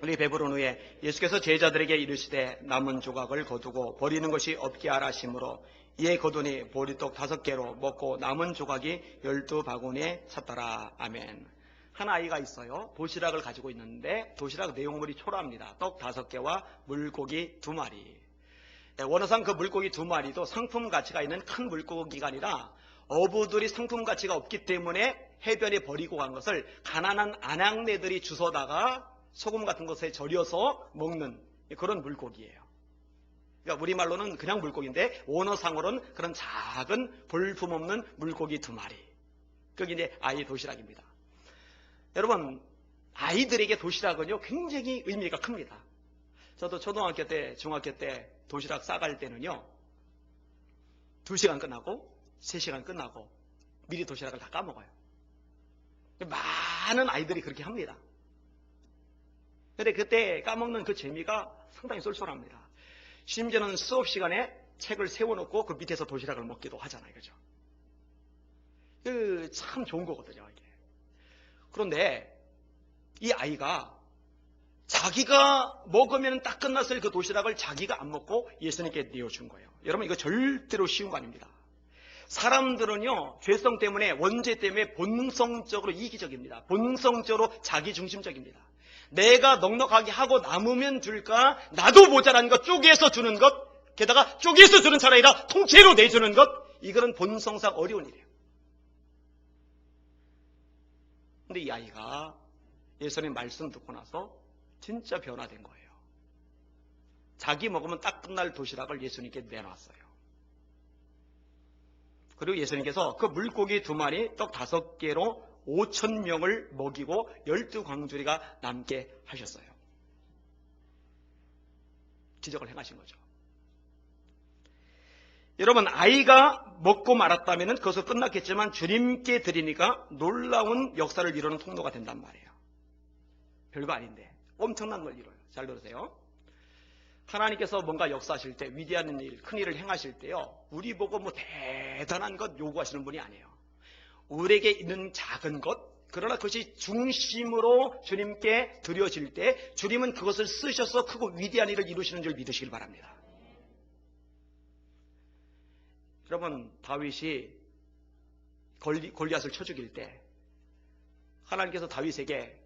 우리 배부른 후에 예수께서 제자들에게 이르시되 남은 조각을 거두고 버리는 것이 없게 하라 하시므로 이에 거두니 보리떡 5개로 먹고 남은 조각이 12바구니에 찼더라. 아멘. 한 아이가 있어요. 도시락을 가지고 있는데 도시락 내용물이 초라합니다. 떡 5개와 물고기 2마리. 원어상 그 물고기 2마리도 상품 가치가 있는 큰 물고기가 아니라 어부들이 상품 가치가 없기 때문에 해변에 버리고 간 것을 가난한 아낙네들이 주워다가 소금 같은 것에 절여서 먹는 그런 물고기예요. 그러니까 우리말로는 그냥 물고기인데 원어상으로는 그런 작은 볼품없는 물고기 2마리. 그게 이제 아이 도시락입니다. 여러분, 아이들에게 도시락은요 굉장히 의미가 큽니다. 저도 초등학교 때, 중학교 때 도시락 싸갈 때는요 2시간 끝나고 3시간 끝나고 미리 도시락을 다 까먹어요. 많은 아이들이 그렇게 합니다. 근데 그때 까먹는 그 재미가 상당히 쏠쏠합니다. 심지어는 수업 시간에 책을 세워놓고 그 밑에서 도시락을 먹기도 하잖아요. 그죠? 참 좋은 거거든요, 이게. 그런데 이 아이가 자기가 먹으면 딱 끝났을 그 도시락을 자기가 안 먹고 예수님께 내어준 거예요. 여러분, 이거 절대로 쉬운 거 아닙니다. 사람들은요, 죄성 때문에, 원죄 때문에 본성적으로 이기적입니다. 본성적으로 자기중심적입니다. 내가 넉넉하게 하고 남으면 줄까? 나도 모자란 것 쪼개서 주는 것, 게다가 쪼개서 주는 차라리 아니라 통째로 내주는 것, 이거는 본성상 어려운 일이에요. 근데 이 아이가 예수님 말씀 듣고 나서 진짜 변화된 거예요. 자기 먹으면 딱 끝날 도시락을 예수님께 내놨어요. 그리고 예수님께서 그 물고기 2마리, 떡 5개로 5,000명을 먹이고 12광주리가 남게 하셨어요. 기적을 행하신 거죠. 여러분, 아이가 먹고 말았다면 그것은 끝났겠지만 주님께 드리니까 놀라운 역사를 이루는 통로가 된단 말이에요. 별거 아닌데 엄청난 걸 이뤄요. 잘 들으세요. 하나님께서 뭔가 역사하실 때, 위대한 일, 큰 일을 행하실 때요, 우리 보고 뭐 대단한 것 요구하시는 분이 아니에요. 우리에게 있는 작은 것, 그러나 그것이 중심으로 주님께 드려질 때 주님은 그것을 쓰셔서 크고 위대한 일을 이루시는 줄 믿으시길 바랍니다. 여러분, 다윗이 골리앗을 쳐 죽일 때 하나님께서 다윗에게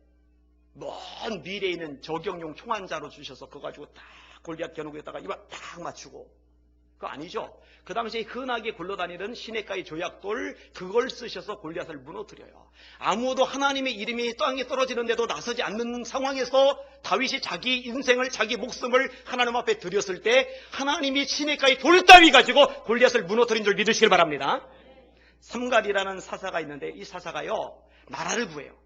먼 미래에 있는 저격용 총 한 자로 주셔서 그거 가지고 딱 골리앗 겨누고에다가 입을 딱 맞추고, 그거 아니죠. 그 당시에 흔하게 굴러다니던 시냇가의 조약돌, 그걸 쓰셔서 골리앗을 무너뜨려요. 아무도 하나님의 이름이 땅에 떨어지는데도 나서지 않는 상황에서 다윗이 자기 인생을, 자기 목숨을 하나님 앞에 드렸을 때 하나님이 시냇가의 돌따위 가지고 골리앗을 무너뜨린 줄 믿으시길 바랍니다. 삼갈이라는 사사가 있는데 이 사사가요 나라를 구해요.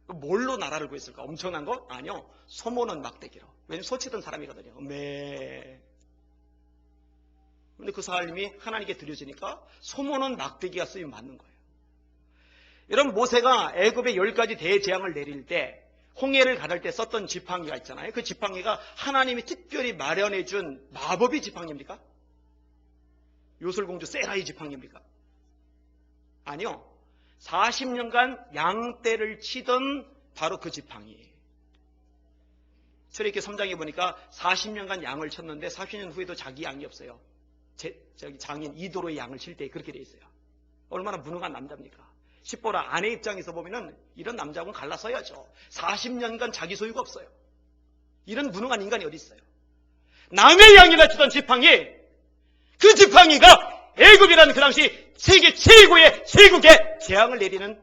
뭘로 나라를 구했을까? 엄청난 거? 아니요. 소모는 막대기로. 왜냐면 소치던 사람이거든요. 근데 그 삶이 하나님께 드려지니까 소모는 막대기가 쓰임 맞는 거예요. 여러분, 모세가 애굽에 10가지 대재앙을 내릴 때 홍해를 가를 때 썼던 지팡이가 있잖아요. 그 지팡이가 하나님이 특별히 마련해 준 마법의 지팡이입니까? 요술공주 세라의 지팡이입니까? 아니요. 40년간 양떼를 치던 바로 그 지팡이. 출애굽기 3장에 보니까 40년간 양을 쳤는데 40년 후에도 자기 양이 없어요. 저기 장인 이도로의 양을 칠 때 그렇게 돼 있어요. 얼마나 무능한 남자입니까? 십보라 아내 입장에서 보면은 이런 남자하고는 갈라서야죠. 40년간 자기 소유가 없어요. 이런 무능한 인간이 어디 있어요? 남의 양이라 치던 지팡이, 그 지팡이가 애굽이라는 그 당시 세계 최고의 제국에 재앙을 내리는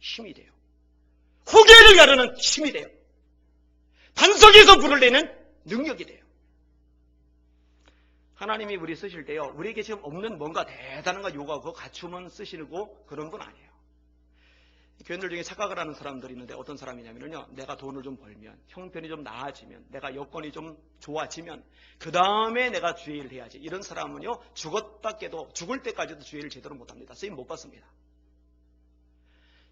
힘이 돼요. 후계를 가르는 힘이 돼요. 반석에서 불을 내는 능력이 돼요. 하나님이 우리 쓰실 때요, 우리에게 지금 없는 뭔가 대단한 거 요구하고 갖추면 쓰시고 그런 분 아니에요. 교인들 중에 착각을 하는 사람들이 있는데 어떤 사람이냐면요, 내가 돈을 좀 벌면, 형편이 좀 나아지면, 내가 여건이 좀 좋아지면 그 다음에 내가 주의 일을 해야지. 이런 사람은요, 죽었다 깨도 죽을 때까지도 주의 일을 제대로 못합니다. 쓰임 못 받습니다.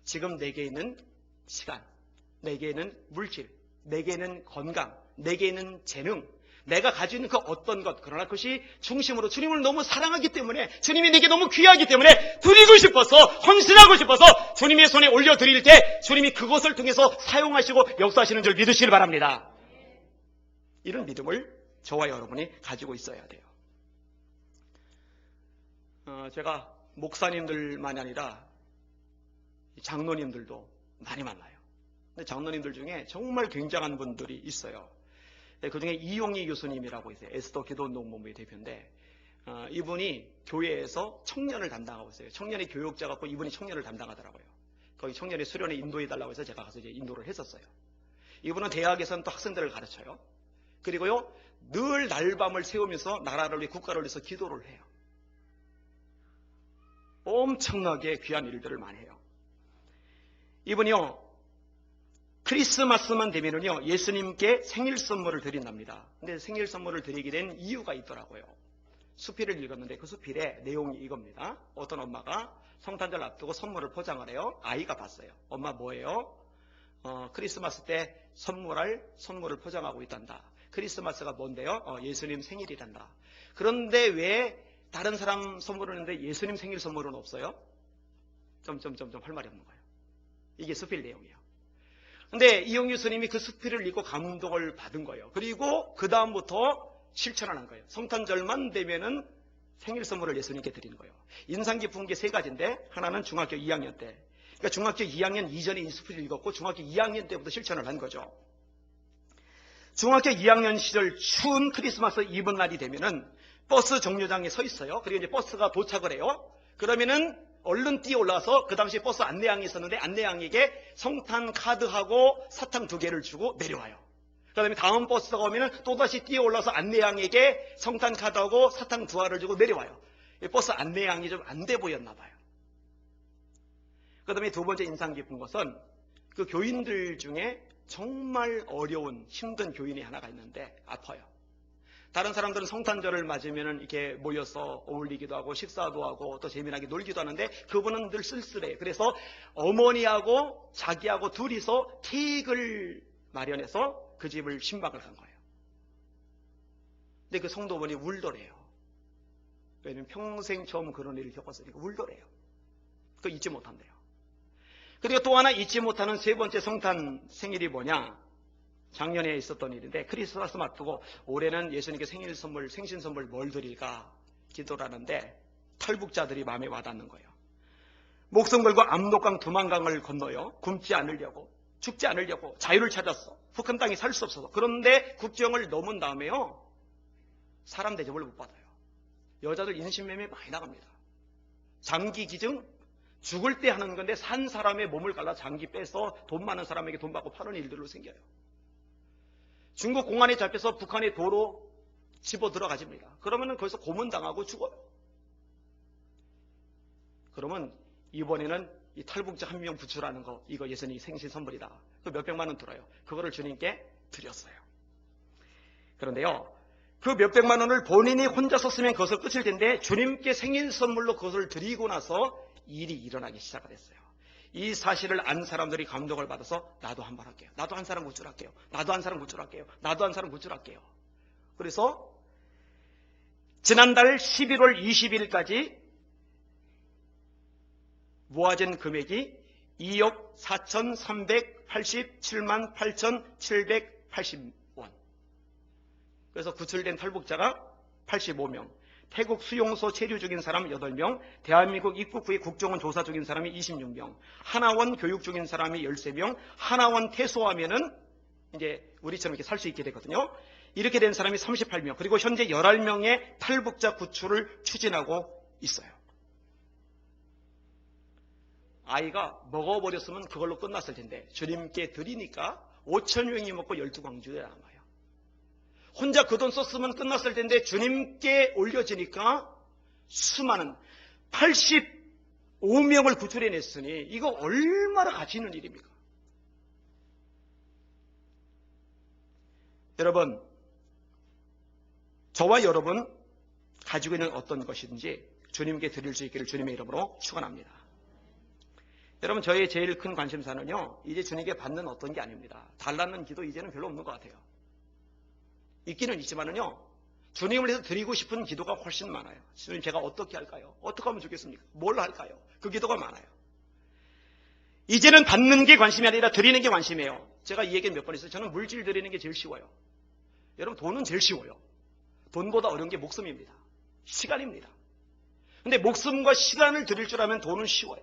지금 내게 있는 시간, 내게 있는 물질, 내게 있는 건강, 내게 있는 재능, 내가 가지고 있는 그 어떤 것, 그러나 그것이 중심으로 주님을 너무 사랑하기 때문에, 주님이 내게 너무 귀하기 때문에 드리고 싶어서, 헌신하고 싶어서 주님의 손에 올려드릴 때 주님이 그것을 통해서 사용하시고 역사하시는 줄 믿으시길 바랍니다. 이런 믿음을 저와 여러분이 가지고 있어야 돼요. 제가 목사님들만이 아니라 장로님들도 많이 만나요. 근데 장로님들 중에 정말 굉장한 분들이 있어요. 그 중에 이용희 교수님이라고 있어요. 에스더 기도운동본부의 대표인데, 이분이 교회에서 청년을 담당하고 있어요. 청년의 교육자 갖고 이분이 청년을 담당하더라고요. 거기 청년의 수련회 인도해달라고 해서 제가 가서 이제 인도를 했었어요. 이분은 대학에서는 또 학생들을 가르쳐요. 그리고요, 늘 날밤을 새우면서 나라를 위해 국가를 위해서 기도를 해요. 엄청나게 귀한 일들을 많이 해요. 이분이요, 크리스마스만 되면은요, 예수님께 생일 선물을 드린답니다. 근데 생일 선물을 드리게 된 이유가 있더라고요. 수필을 읽었는데 그 수필의 내용이 이겁니다. 어떤 엄마가 성탄절 앞두고 선물을 포장을 해요. 아이가 봤어요. 엄마 뭐예요? 크리스마스 때 선물을 포장하고 있단다. 크리스마스가 뭔데요? 예수님 생일이란다. 그런데 왜 다른 사람 선물을 했는데 예수님 생일 선물은 없어요? 할 말이 없는 거예요. 이게 수필 내용이에요. 근데 이용규 스님이 그 수필을 읽고 감동을 받은 거예요. 그리고 그 다음부터 실천을 한 거예요. 성탄절만 되면은 생일 선물을 예수님께 드리는 거예요. 인상 깊은 게 세 가지인데, 하나는 중학교 2학년 때. 그러니까 중학교 2학년 이전에 이 수필을 읽었고 중학교 2학년 때부터 실천을 한 거죠. 중학교 2학년 시절 추운 크리스마스 이브 날이 되면은 버스 정류장에 서 있어요. 그리고 이제 버스가 도착을 해요. 그러면은 얼른 뛰어 올라와서, 그 당시에 버스 안내양이 있었는데 안내양에게 성탄 카드하고 사탕 2개를 주고 내려와요. 그 다음에 다음 버스가 오면은 또다시 뛰어 올라와서 안내양에게 성탄 카드하고 사탕 2알을 주고 내려와요. 버스 안내양이 좀 안 돼 보였나 봐요. 그 다음에 두 번째 인상 깊은 것은, 그 교인들 중에 정말 어려운 힘든 교인이 하나가 있는데 아파요. 다른 사람들은 성탄절을 맞으면 이렇게 모여서 어울리기도 하고 식사도 하고 또 재미나게 놀기도 하는데, 그분은 늘 쓸쓸해요. 그래서 어머니하고 자기하고 둘이서 케이크를 마련해서 그 집을 신방을 간 거예요. 근데 그 성도분이 울더래요. 왜냐면 평생 처음 그런 일을 겪었으니까 울더래요. 그거 잊지 못한대요. 그리고 또 하나 잊지 못하는 세 번째 성탄 생일이 뭐냐? 작년에 있었던 일인데, 크리스마스 맞두고 올해는 예수님께 생일 선물, 생신 선물 뭘 드릴까 기도를 하는데 탈북자들이 마음에 와닿는 거예요. 목숨 걸고 압록강 두만강을 건너요. 굶지 않으려고, 죽지 않으려고 자유를 찾았어. 북한 땅에 살 수 없어서. 그런데 국경을 넘은 다음에요, 사람 대접을 못 받아요. 여자들 인신매매 많이 나갑니다. 장기 기증, 죽을 때 하는 건데 산 사람의 몸을 갈라 장기 빼서 돈 많은 사람에게 돈 받고 파는 일들로 생겨요. 중국 공안에 잡혀서 북한의 도로 집어 들어가집니다. 그러면은 거기서 고문당하고 죽어요. 그러면 이번에는 이 탈북자 1명 부출하는 거, 이거 예수님 생신 선물이다. 그 몇백만 원 들어요. 그거를 주님께 드렸어요. 그런데요, 그 몇백만 원을 본인이 혼자 썼으면 그것을 끝일 텐데 주님께 생일 선물로 그것을 드리고 나서 일이 일어나기 시작을 했어요. 이 사실을 안 사람들이 감동을 받아서 나도 한 번 할게요. 나도 한 사람 구출할게요. 나도 한 사람 구출할게요. 나도 한 사람 구출할게요. 그래서 지난달 11월 20일까지 모아진 금액이 2억 4,387만 8,780원. 그래서 구출된 탈북자가 85명. 태국 수용소 체류 중인 사람 8명, 대한민국 입국 후에 국정원 조사 중인 사람이 26명, 하나원 교육 중인 사람이 13명, 하나원 퇴소하면은 이제 우리처럼 이렇게 살 수 있게 되거든요. 이렇게 된 사람이 38명, 그리고 현재 11명의 탈북자 구출을 추진하고 있어요. 아이가 먹어버렸으면 그걸로 끝났을 텐데 주님께 드리니까 5,000명이 먹고 12광주에 남아요. 혼자 그 돈 썼으면 끝났을 텐데 주님께 올려지니까 수많은 85명을 구출해냈으니 이거 얼마나 가치 있는 일입니까? 여러분, 저와 여러분 가지고 있는 어떤 것이든지 주님께 드릴 수 있기를 주님의 이름으로 축원합니다. 여러분, 저의 제일 큰 관심사는요, 이제 주님께 받는 어떤 게 아닙니다. 달라는 기도 이제는 별로 없는 것 같아요. 있기는 있지만은요, 주님을 위해서 드리고 싶은 기도가 훨씬 많아요. 주님, 제가 어떻게 할까요? 어떻게 하면 좋겠습니까? 뭘 할까요? 그 기도가 많아요. 이제는 받는 게 관심이 아니라 드리는 게 관심이에요. 제가 이 얘기 몇 번 했어요. 저는 물질 드리는 게 제일 쉬워요. 여러분, 돈은 제일 쉬워요. 돈보다 어려운 게 목숨입니다. 시간입니다. 근데 목숨과 시간을 드릴 줄 알면 돈은 쉬워요.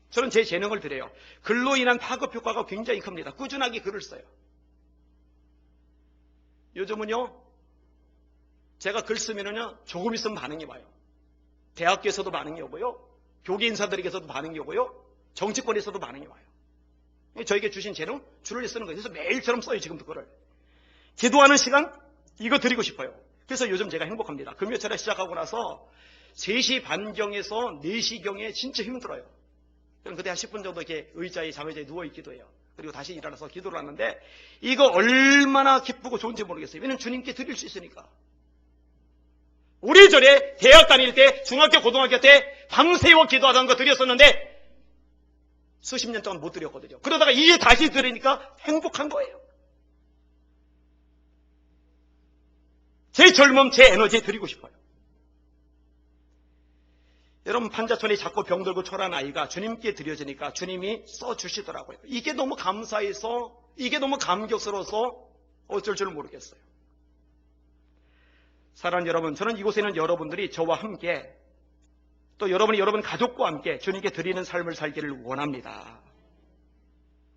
저는 제 재능을 드려요. 글로 인한 파급 효과가 굉장히 큽니다. 꾸준하게 글을 써요. 요즘은요, 제가 글 쓰면은요, 조금 있으면 반응이 와요. 대학교에서도 반응이 오고요, 교계 인사들에게서도 반응이 오고요, 정치권에서도 반응이 와요. 저에게 주신 재능, 줄을 쓰는 거예요. 그래서 매일처럼 써요, 지금도 글을. 기도하는 시간, 이거 드리고 싶어요. 그래서 요즘 제가 행복합니다. 금요철에 시작하고 나서 3시 반경에서 4시경에 진짜 힘들어요. 그럼 그때 한 10분 정도 이렇게 장의자에 누워있기도 해요. 그리고 다시 일어나서 기도를 하는데 이거 얼마나 기쁘고 좋은지 모르겠어요. 왜냐면 주님께 드릴 수 있으니까. 우리 전에 대학 다닐 때, 중학교, 고등학교 때 밤새워 기도하던 거 드렸었는데 수십 년 동안 못 드렸거든요. 그러다가 이제 다시 드리니까 행복한 거예요. 제 젊음, 제 에너지 드리고 싶어요. 여러분, 판자촌에 자꾸 병들고 초라한 아이가 주님께 드려지니까 주님이 써주시더라고요. 이게 너무 감사해서, 이게 너무 감격스러워서 어쩔 줄 모르겠어요. 사랑하는 여러분, 저는 이곳에는 여러분들이 저와 함께, 또 여러분이 여러분 가족과 함께 주님께 드리는 삶을 살기를 원합니다.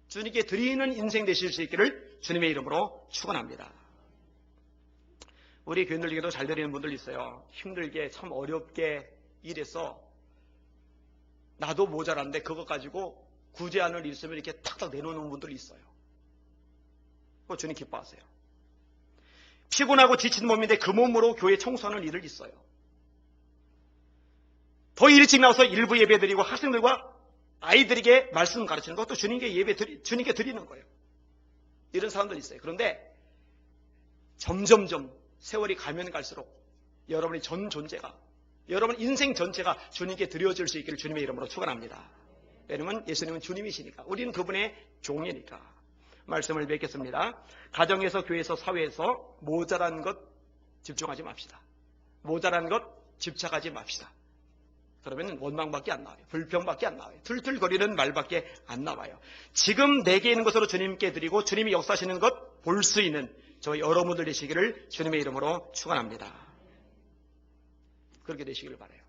주님께 드리는 인생 되실 수 있기를 주님의 이름으로 축원합니다. 우리 교인들 중에도 잘 드리는 분들 있어요. 힘들게 참 어렵게 일해서 나도 모자란데 그것 가지고 구제안을 있으면 이렇게 탁탁 내놓는 분들이 있어요. 그거 주님 기뻐하세요. 피곤하고 지친 몸인데 그 몸으로 교회 청소하는 일을 있어요. 더 일찍 나와서 일부 예배 드리고 학생들과 아이들에게 말씀 가르치는 것도 주님께 드리는 거예요. 이런 사람들 있어요. 그런데 점점점 세월이 가면 갈수록 여러분의 전 존재가, 여러분 인생 전체가 주님께 드려질 수 있기를 주님의 이름으로 축원합니다. 왜냐하면 예수님은 주님이시니까, 우리는 그분의 종이니까. 말씀을 맺겠습니다. 가정에서, 교회에서, 사회에서 모자란 것 집중하지 맙시다. 모자란 것 집착하지 맙시다. 그러면 원망밖에 안 나와요. 불평밖에 안 나와요. 툴툴거리는 말밖에 안 나와요. 지금 내게 있는 것으로 주님께 드리고 주님이 역사하시는 것 볼 수 있는 저 여러분들 되시기를 주님의 이름으로 축원합니다. 그렇게 되시기를 바라요.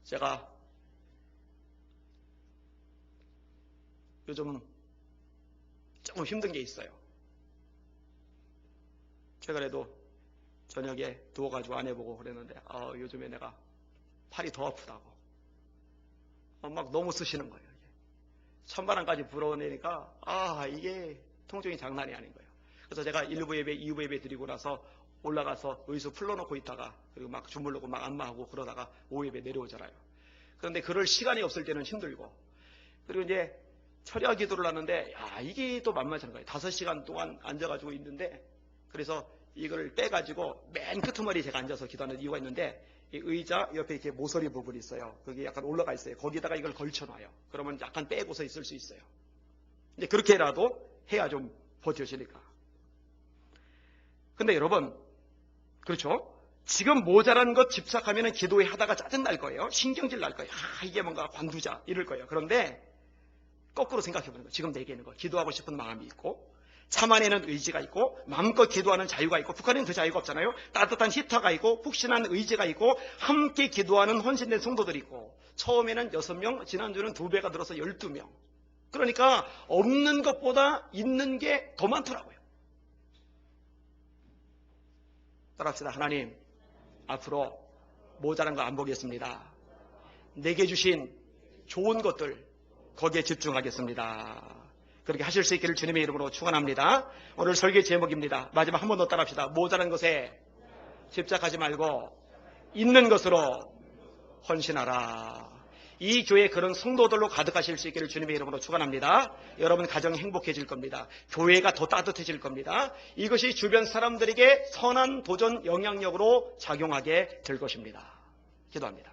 제가 요즘 조금 힘든 게 있어요. 최근에도 저녁에 누워가지고 아내 보고 그랬는데 요즘에 내가 팔이 더 아프다고 막 너무 쓰시는 거예요. 천반항까지 불어내니까 이게 통증이 장난이 아닌 거예요. 그래서 제가 1부 예배, 2부 예배 드리고 나서 올라가서 의수 풀러놓고 있다가 그리고 막 주물르고 막 안마하고 그러다가 5 예배 내려오잖아요. 그런데 그럴 시간이 없을 때는 힘들고, 그리고 이제 철야 기도를 하는데 이게 또 만만치 않은 거예요. 5시간 동안 앉아가지고 있는데, 그래서 이걸 빼가지고 맨 끄트머리 제가 앉아서 기도하는 이유가 있는데, 이 의자 옆에 이렇게 모서리 부분이 있어요. 그게 약간 올라가 있어요. 거기다가 이걸 걸쳐놔요. 그러면 약간 빼고서 있을 수 있어요. 근데 그렇게라도 해야 좀 버텨지니까. 근데 여러분, 그렇죠? 지금 모자란 것 집착하면 기도에 하다가 짜증날 거예요. 신경질 날 거예요. 이게 뭔가 관두자 이럴 거예요. 그런데 거꾸로 생각해보는 거예요. 지금 내게 있는 거, 기도하고 싶은 마음이 있고, 참아내는 의지가 있고, 마음껏 기도하는 자유가 있고, 북한에는 그 자유가 없잖아요. 따뜻한 히터가 있고, 푹신한 의지가 있고, 함께 기도하는 헌신된 성도들이 있고, 처음에는 6명, 지난주는 2배가 들어서 12명. 그러니까 없는 것보다 있는 게 더 많더라고요. 따라합시다. 하나님, 앞으로 모자란 거 안 보겠습니다. 내게 주신 좋은 것들, 거기에 집중하겠습니다. 그렇게 하실 수 있기를 주님의 이름으로 축원합니다. 오늘 설교 제목입니다. 마지막 한 번 더 따라합시다. 모자란 것에 집착하지 말고 있는 것으로 헌신하라. 이 교회 그런 성도들로 가득하실 수 있기를 주님의 이름으로 축원합니다. 여러분 가정 행복해질 겁니다. 교회가 더 따뜻해질 겁니다. 이것이 주변 사람들에게 선한 도전 영향력으로 작용하게 될 것입니다. 기도합니다.